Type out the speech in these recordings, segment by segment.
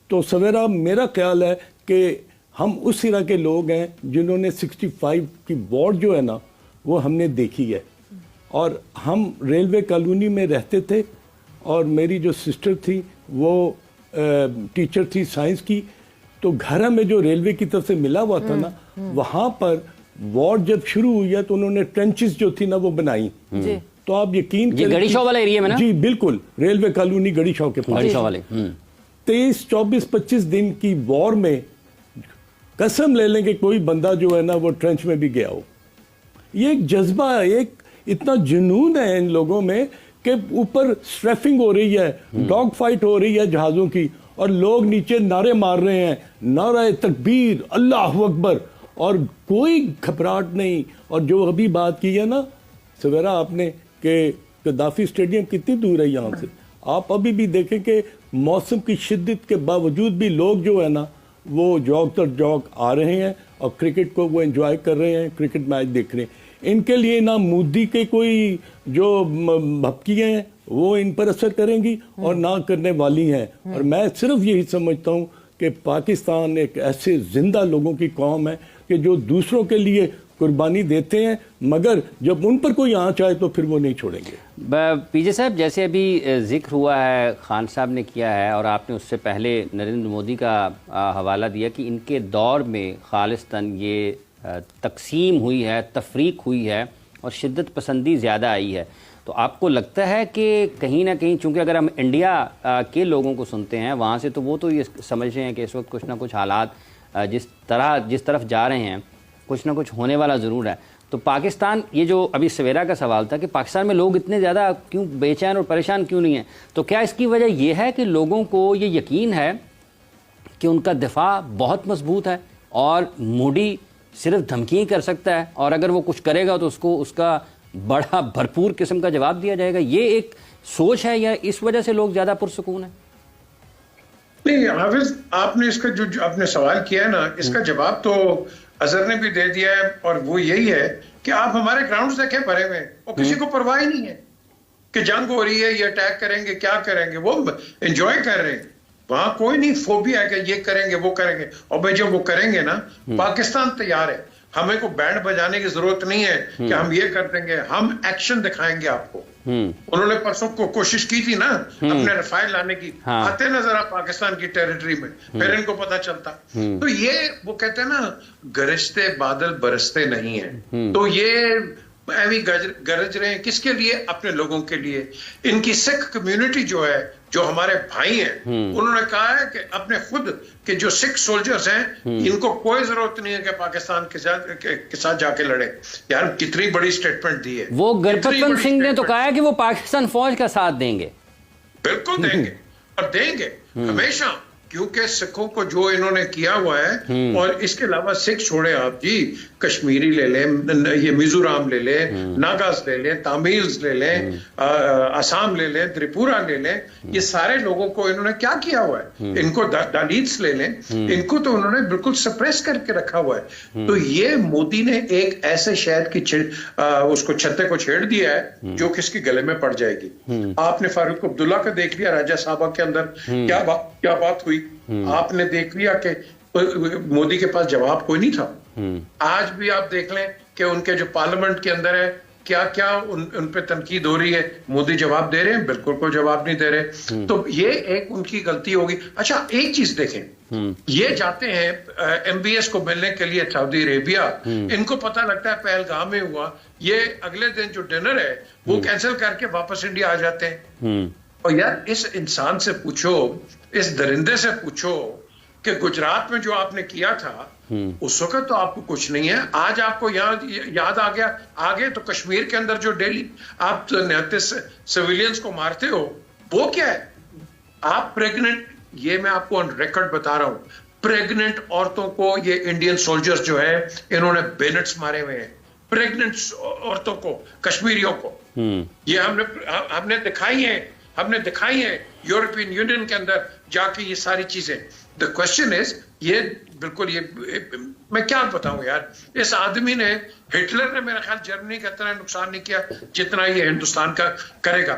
تو سویرا میرا خیال ہے کہ ہم اس طرح کے لوگ ہیں جنہوں نے 65 کی وار جو ہے نا وہ ہم نے دیکھی ہے، اور ہم ریلوے کالونی میں رہتے تھے، اور میری جو سسٹر تھی وہ ٹیچر تھی سائنس کی، تو گھر ہمیں جو ریلوے کی طرف سے ملا ہوا تھا نا، وہاں پر وار جب شروع ہوئی ہے تو انہوں نے ٹرنچز جو تھی نا وہ بنائی، تو آپ یقین کریں، گڑی شاہ والا ایریا میں نا؟ جی بالکل، ریلوے کالونی گڑی شاہ کے پاس، 23 24 25 دن کی وار میں قسم لے لیں کہ کوئی بندہ جو ہے نا وہ ٹرنچ میں بھی گیا ہو۔ یہ ایک جذبہ ہے، ایک اتنا جنون ہے ان لوگوں میں کہ اوپر سٹریفنگ ہو رہی ہے، ڈاگ فائٹ ہو رہی ہے جہازوں کی، اور لوگ نیچے نعرے مار رہے ہیں، نعرہ تکبیر، اللہ اکبر، اور کوئی گھبراہٹ نہیں۔ اور جو ابھی بات کی ہے نا سویرا آپ نے کہ قذافی اسٹیڈیم کتنی دور ہے یہاں سے، آپ ابھی بھی دیکھیں کہ موسم کی شدت کے باوجود بھی لوگ جو ہے نا وہ جوگ تر جوگ آ رہے ہیں اور کرکٹ کو وہ انجوائے کر رہے ہیں، کرکٹ میچ دیکھ رہے ہیں۔ ان کے لیے نہ مودی کے کوئی جو بھپکیاں ہیں وہ ان پر اثر کریں گی اور نہ کرنے والی ہیں، اور میں صرف یہی سمجھتا ہوں کہ پاکستان ایک ایسے زندہ لوگوں کی قوم ہے کہ جو دوسروں کے لیے قربانی دیتے ہیں، مگر جب ان پر کوئی آنچ آئے تو پھر وہ نہیں چھوڑیں گے۔ پی جے صاحب، جیسے ابھی ذکر ہوا ہے، خان صاحب نے کیا ہے اور آپ نے اس سے پہلے نریندر مودی کا حوالہ دیا کہ ان کے دور میں خالصتاً یہ تقسیم ہوئی ہے، تفریق ہوئی ہے اور شدت پسندی زیادہ آئی ہے، تو آپ کو لگتا ہے کہ کہیں نہ کہیں، چونکہ اگر ہم انڈیا کے لوگوں کو سنتے ہیں وہاں سے، تو وہ تو یہ سمجھ رہے ہیں کہ اس وقت کچھ نہ کچھ حالات جس طرف جا رہے ہیں کچھ نہ کچھ ہونے والا ضرور ہے، تو پاکستان، یہ جو ابھی سویرا کا سوال تھا کہ پاکستان میں لوگ اتنے زیادہ کیوں بے چین اور پریشان کیوں نہیں ہیں، تو کیا اس کی وجہ یہ ہے کہ لوگوں کو یہ یقین ہے کہ ان کا دفاع بہت مضبوط ہے اور مودی صرف دھمکی ہی کر سکتا ہے، اور اگر وہ کچھ کرے گا تو اس کا بڑا بھرپور قسم کا جواب دیا جائے گا، یہ ایک سوچ ہے یا اس وجہ سے لوگ زیادہ پرسکون ہیں؟ نہیں حافظ، آپ نے اس کا جو آپ نے سوال کیا ہے نا، اس کا جواب تو اظہر نے بھی دے دیا ہے، اور وہ یہی ہے کہ آپ ہمارے گراؤنڈز دیکھیں بھرے ہوئے، اور کسی کو پرواہ ہی نہیں ہے کہ جنگ ہو رہی ہے، یہ اٹیک کریں گے، کیا کریں گے، وہ انجوائے کر رہے ہیں، وہاں کوئی نہیں فوبیا ہے کہ یہ کریں گے وہ کریں گے، اور بھائی جب وہ کریں گے نا، پاکستان تیار ہے، ہمیں کو بینڈ بجانے کی ضرورت نہیں ہے کہ ہم یہ کر دیں گے، ہم ایکشن دکھائیں گے آپ کو۔ انہوں نے پرسوں کو کوشش کی تھی نا اپنے رفائل لانے کی، آتے نظر آپ پاکستان کی ٹیریٹری میں، پھر ان کو پتا چلتا، تو یہ وہ کہتے ہیں نا گرجتے بادل برستے نہیں ہیں، تو یہ ایوی گرج رہے ہیں کس کے لیے؟ اپنے لوگوں کے لیے۔ ان کی سکھ کمیونٹی جو ہے، جو ہمارے بھائی ہیں، انہوں نے کہا ہے کہ اپنے خود کہ جو سکھ سولجرز ہیں ان کو کوئی ضرورت نہیں ہے کہ پاکستان کے ساتھ جا کے لڑے۔ یار کتنی بڑی سٹیٹمنٹ دی ہے وہ گرپتن سنگھ نے تو کہا ہے کہ وہ پاکستان فوج کا ساتھ دیں گے۔ بالکل دیں گے، اور دیں گے ہمیشہ، کیونکہ سکھوں کو جو انہوں نے کیا ہوا ہے، اور اس کے علاوہ سکھ چھوڑے آپ جی، کشمیری لے لیں، یہ میزورام لے لیں، ناگاز لے لیں، تاملز لے لیں، آسام لے لیں، تریپورہ لے لیں، یہ سارے لوگوں کو انہوں نے کیا کیا ہوا ہے؟ ان کو دالتس لے لیں، ان کو تو انہوں نے بالکل سپریس کر کے رکھا ہوا ہے۔ تو یہ مودی نے ایک ایسے شہد کی اس کو چھتے کو چھیڑ دیا ہے جو کس کی گلے میں پڑ جائے گی۔ آپ نے فاروق عبداللہ کا دیکھ لیا راجہ صاحبہ کے اندر کیا بات ہوئی، آپ نے دیکھ لیا کہ مودی کے پاس جواب کوئی نہیں تھا۔ آج بھی آپ دیکھ لیں کہ ان کے جو پارلیمنٹ کے اندر ہے، کیا کیا ان پہ تنقید ہو رہی ہے، مودی جواب دے رہے ہیں؟ بالکل کوئی جواب نہیں دے رہے، تو یہ ایک ان کی غلطی ہوگی۔ اچھا ایک چیز دیکھیں، یہ جاتے ہیں ایم بی ایس کو ملنے کے لیے سعودی عربیہ، ان کو پتہ لگتا ہے پہلگام میں ہوا، یہ اگلے دن جو ڈنر ہے وہ کینسل کر کے واپس انڈیا آ جاتے ہیں۔ اور یار اس انسان سے پوچھو، اس درندے سے پوچھو کہ گجرات میں جو آپ نے کیا تھا اس وقت تو آپ کو کچھ نہیں ہے، آج آپ کو یاد آ گیا، آگے تو کشمیر کے اندر جو ڈیلی آپ 39 سویلینز کو مارتے ہو وہ کیا ہے؟ آپ پریگننٹ، یہ میں آپ کو آن ریکارڈ بتا رہا ہوں، پریگننٹ عورتوں کو یہ انڈین سولجرز جو ہے انہوں نے بینٹس مارے ہوئے ہیں، پریگننٹ عورتوں کو، کشمیریوں کو، یہ ہم نے دکھائی ہیں یورپین یونین کے اندر جا کے یہ ساری چیزیں۔ The question is، یہ بالکل یہ میں کیا بتاؤں یار، اس آدمی نے، ہٹلر نے میرا خیال جرمنی کا اتنا نقصان نہیں کیا جتنا یہ ہندوستان کا کرے گا۔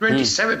27,